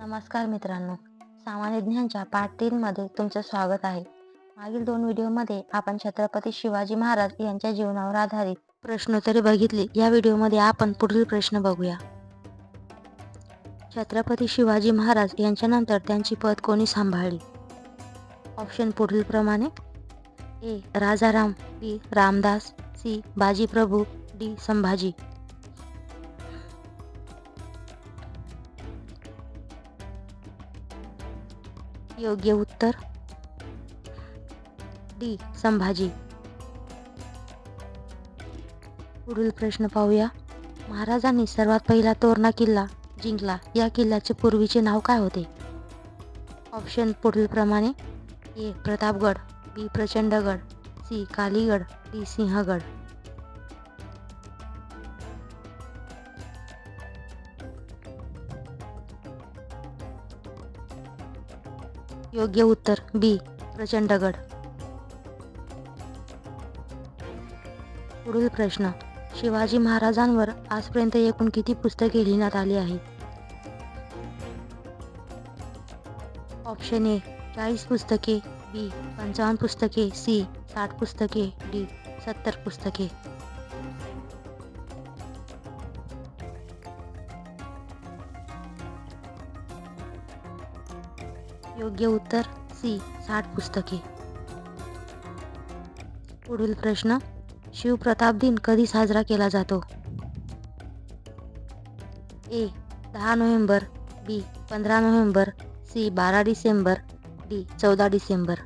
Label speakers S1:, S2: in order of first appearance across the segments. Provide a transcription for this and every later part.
S1: नमस्कार मित्रांनो, सामान्य ज्ञानच्या पाठ 3 मध्ये तुमचं स्वागत आहे. मागील 2 व्हिडिओमध्ये आपण छत्रपती शिवाजी महाराज यांच्या जीवनावर आधारित प्रश्नोत्तरे बघितली. या व्हिडिओमध्ये आपण पुढील प्रश्न बघूया. छत्रपती शिवाजी महाराज यांच्यानंतर त्यांची पद कोणी सांभाळली? ऑप्शन पुढील प्रमाणे: ए. राजाराम, बी. रामदास, सी. बाजीप्रभू, डी. संभाजी. योग्य उत्तर डी. संभाजी. पुढील प्रश्न पाहूया. महाराजांनी सर्वात पहिला तोरणा किल्ला जिंकला, या किल्ल्याचे पूर्वीचे नाव काय होते? ऑप्शन पुढील प्रमाणे: ए. प्रतापगड, बी. प्रचंडगड, सी. कालीगड, डी. सिंहगड. योग्य उत्तर बी. प्रचंडगड. पुढील प्रश्न: शिवाजी महाराजांवर आजपर्यंत एकूण किती पुस्तके लिहिण्यात आली आहेत? Option A. 40 पुस्तके, बी. 55 पुस्तके, सी. 60 पुस्तके, डी. 70 पुस्तके. योग्य उत्तर सी. 60 पुस्तके. पुढील प्रश्न: शिवप्रताप दिन कधी साजरा केला जातो? A. 10 November, B. 15 November, C. 12 December, D. 14 December.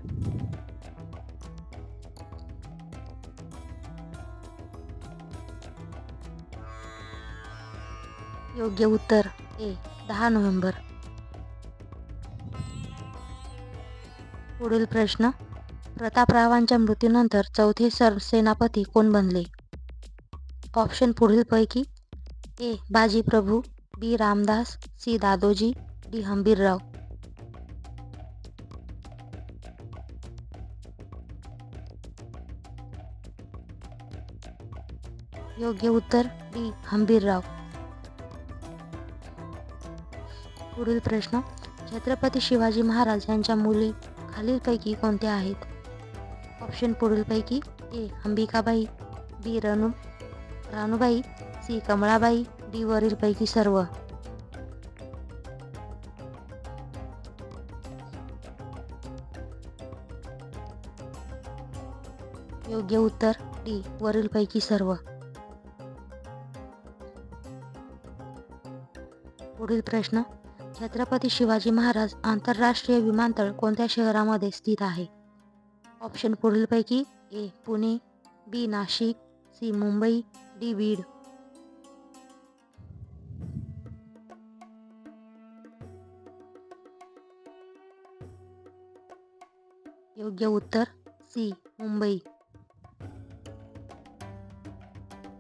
S1: योग्य उत्तर ए. 10 नोव्हेंबर. पुढील प्रश्न: प्रतापरावांच्या मृत्यूनंतर चौथे सरसेनापती कोण बनले? ऑप्शन पुढीलपैकी: ए. बाजीप्रभू, बी. रामदास, सी. दादोजी, डी. हंबीरराव. योग्य उत्तर डी. हंबीरराव. पुढील प्रश्न: छत्रपती शिवाजी महाराज यांच्या मुली खालीलपैकी कोणत्या आहेत? ऑप्शन पुढीलपैकी: ए. अंबिकाबाई, बी. रानूबाई, सी. कमळाबाई, डी. वरीलपैकी सर्व. योग्य उत्तर डी. वरीलपैकी सर्व. पुढील प्रश्न: छत्रपती शिवाजी महाराज आंतरराष्ट्रीय विमानतळ कोणत्या शहरामध्ये स्थित आहे? ऑप्शन पुढीलपैकी: ए. पुणे, बी. नाशिक, सी. मुंबई, डी. बीड. योग्य उत्तर सी. मुंबई.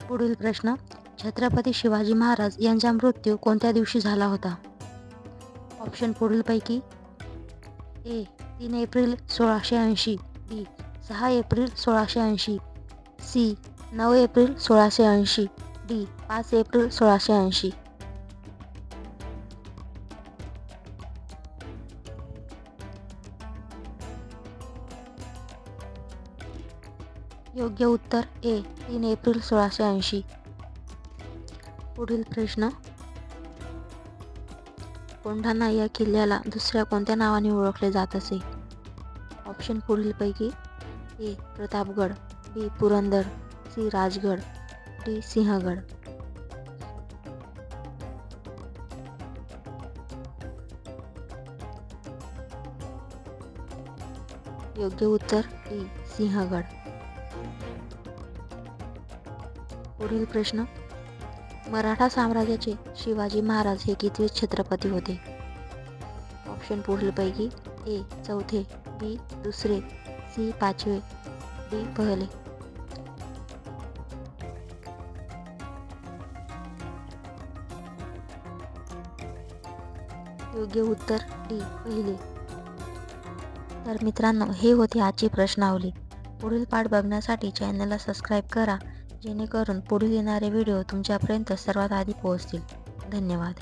S1: पुढील प्रश्न: छत्रपती शिवाजी महाराज यांचा मृत्यू कोणत्या दिवशी झाला होता? ऑप्शन पुढीलपैकी: A. 3 April 1680, B. 6 April 1680, C. 9 April 1680, D. 5 April 1680. योग्य उत्तर ए. 3 एप्रिल 1680. पुढील प्रश्न: कोंढाणा या किल्ल्याला दुसऱ्या कोणत्या नावाने ओळखले जात असे? ऑप्शन पुढीलपैकी: ए. प्रतापगड, बी. पुरंदर, सी. राजगड, डी. सिंहगड. योग्य उत्तर डी. सिंहगड. पुढील प्रश्न: मराठा साम्राज्याचे शिवाजी महाराज हे कितवे छत्रपती होते? ऑप्शन पुढीलपैकी: ए. चौथे, बी. दुसरे, सी. पाचवे, डी. पहिले. योग्य उत्तर डी. पहिले. तर मित्रांनो, हे होते आजची प्रश्नावली. पुढील पाठ बघण्यासाठी चॅनलला सबस्क्राईब करा, जेणेकरून पुढील येणारे व्हिडिओ तुमच्यापर्यंत सर्वात आधी पोहोचतील. धन्यवाद.